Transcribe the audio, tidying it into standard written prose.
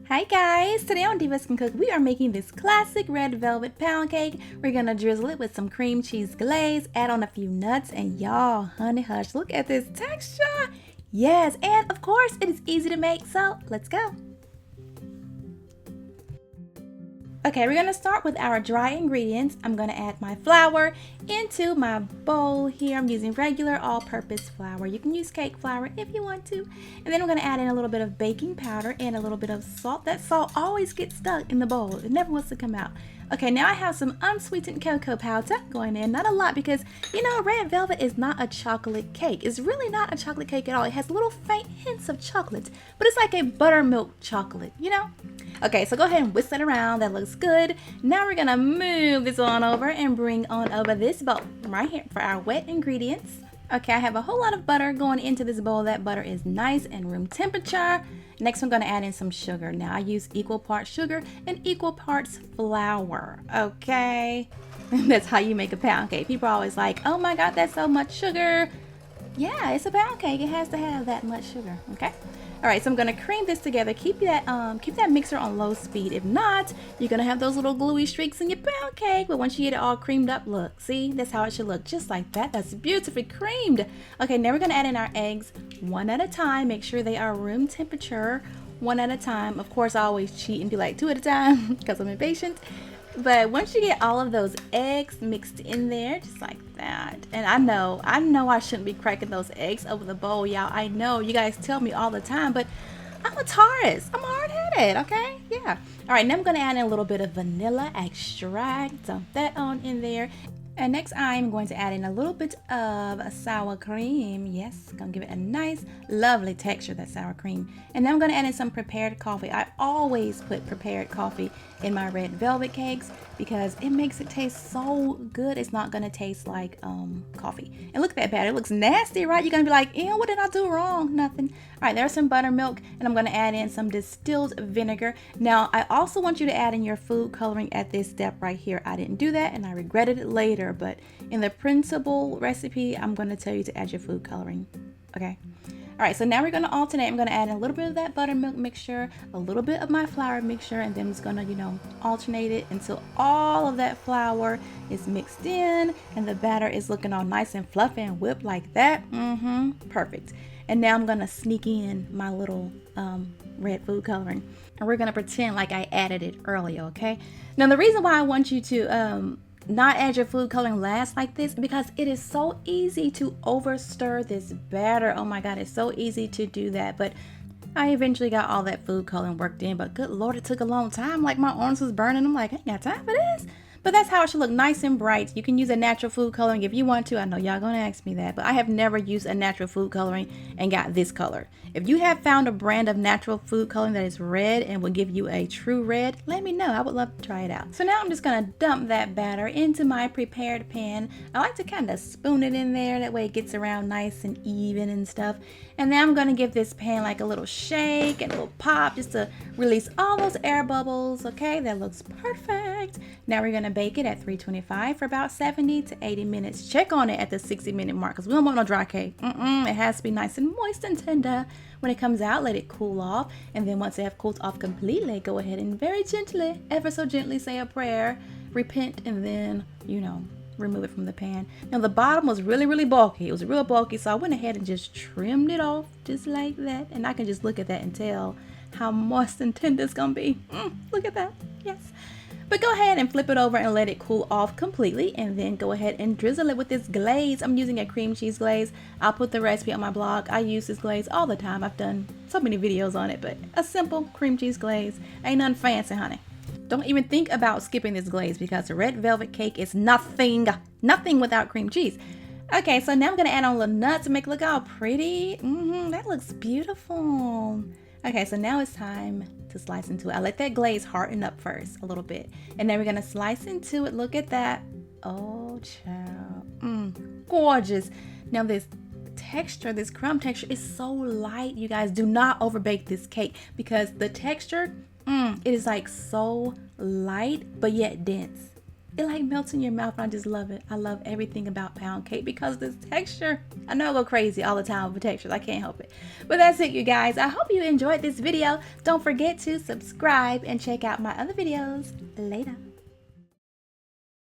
Hi guys! Today on Divas Can Cook, we are making this classic red velvet pound cake. We're gonna drizzle it with some cream cheese glaze, add on a few nuts, and y'all, honey hush, look at this texture! Yes, and of course, it is easy to make, so let's go! Okay, we're gonna start with our dry ingredients. I'm gonna add my flour into my bowl here. I'm using regular all-purpose flour. You can use cake flour if you want to. And then I'm gonna add in a little bit of baking powder and a little bit of salt. That salt always gets stuck in the bowl. It never wants to come out. Okay, now I have some unsweetened cocoa powder going in. Not a lot because, you know, red velvet is not a chocolate cake. It's really not a chocolate cake at all. It has little faint hints of chocolate, but it's like a buttermilk chocolate, you know? Okay, so go ahead and whisk it around. That looks good. Now we're gonna move this on over and bring on over this bowl right here for our wet ingredients. Okay, I have a whole lot of butter going into this bowl. That butter is nice and room temperature. Next, I'm gonna add in some sugar. Now I use equal parts sugar and equal parts flour, okay? That's how you make a pound cake. People are always like, oh my God, that's so much sugar. Yeah, it's a pound cake. It has to have that much sugar, okay? All right, so I'm gonna cream this together. Keep that mixer on low speed. If not, you're gonna have those little gluey streaks in your pound cake. But once you get it all creamed up, look, see, that's how it should look, just like that. That's beautifully creamed. Okay, now we're gonna add in our eggs one at a time. Make sure they are room temperature, one at a time. Of course, I always cheat and do like two at a time because I'm impatient. But once you get all of those eggs mixed in there, just like that, and I know I shouldn't be cracking those eggs over the bowl, y'all. I know you guys tell me all the time, but I'm a Taurus. I'm hard-headed, okay? Yeah. All right, now I'm gonna add in a little bit of vanilla extract. Dump that on in there. And next I'm going to add in a little bit of sour cream. Yes, gonna give it a nice, lovely texture, that sour cream. And then I'm gonna add in some prepared coffee. I always put prepared coffee in my red velvet cakes because it makes it taste so good. It's not gonna taste like coffee. And look at that batter, it looks nasty, right? You're gonna be like, ew, what did I do wrong? Nothing. All right, there's some buttermilk, and I'm gonna add in some distilled vinegar. Now, I also want you to add in your food coloring at this step right here. I didn't do that, and I regretted it later, but in the principal recipe, I'm gonna tell you to add your food coloring, okay? All right, so now we're gonna alternate. I'm gonna add in a little bit of that buttermilk mixture, a little bit of my flour mixture, and then I'm just gonna, you know, alternate it until all of that flour is mixed in and the batter is looking all nice and fluffy and whipped like that. Perfect. And now I'm gonna sneak in my little red food coloring, and we're gonna pretend like I added it earlier, okay? Now the reason why I want you to not add your food coloring last like this because it is so easy to over stir this batter. Oh my God, it's so easy to do that. But I eventually got all that food coloring worked in, but good Lord, it took a long time. Like my arms was burning. I'm like, I ain't got time for this. But that's how it should look, nice and bright. You can use a natural food coloring if you want to. I know y'all gonna ask me that, but I have never used a natural food coloring and got this color. If you have found a brand of natural food coloring that is red and will give you a true red, let me know. I would love to try it out. So now I'm just gonna dump that batter into my prepared pan. I like to kind of spoon it in there. That way it gets around nice and even and stuff. And then I'm gonna give this pan like a little shake and a little pop just to release all those air bubbles. Okay, that looks perfect. Now we're gonna bake it at 325 for about 70 to 80 minutes. Check on it at the 60-minute mark because we don't want no dry cake. It has to be nice and moist and tender. When it comes out, let it cool off, and then once it has cooled off completely, go ahead and very gently, ever so gently, say a prayer, repent, and then, you know, remove it from the pan. Now the bottom was really bulky. It was real bulky, so I went ahead and just trimmed it off just like that, and I can just look at that and tell how moist and tender it's gonna be. Look at that. Yes. But go ahead and flip it over and let it cool off completely, and then go ahead and drizzle it with this glaze. I'm using a cream cheese glaze. I'll put the recipe on my blog. I use this glaze all the time. I've done so many videos on it, but a simple cream cheese glaze. Ain't nothing fancy, honey. Don't even think about skipping this glaze because the red velvet cake is nothing without cream cheese. Okay, so now I'm gonna add on a little nuts to make it look all pretty. That looks beautiful. Okay, so now it's time to slice into it. I let that glaze harden up first a little bit, and then we're gonna slice into it. Look at that. Oh, child. Gorgeous. Now this texture, this crumb texture is so light. You guys, do not overbake this cake because the texture, it is like so light but yet dense. it like melts in your mouth, and I just love it. I love everything about pound cake because this texture. I know I go crazy all the time with textures. I can't help it. But that's it, you guys. I hope you enjoyed this video. Don't forget to subscribe and check out my other videos later.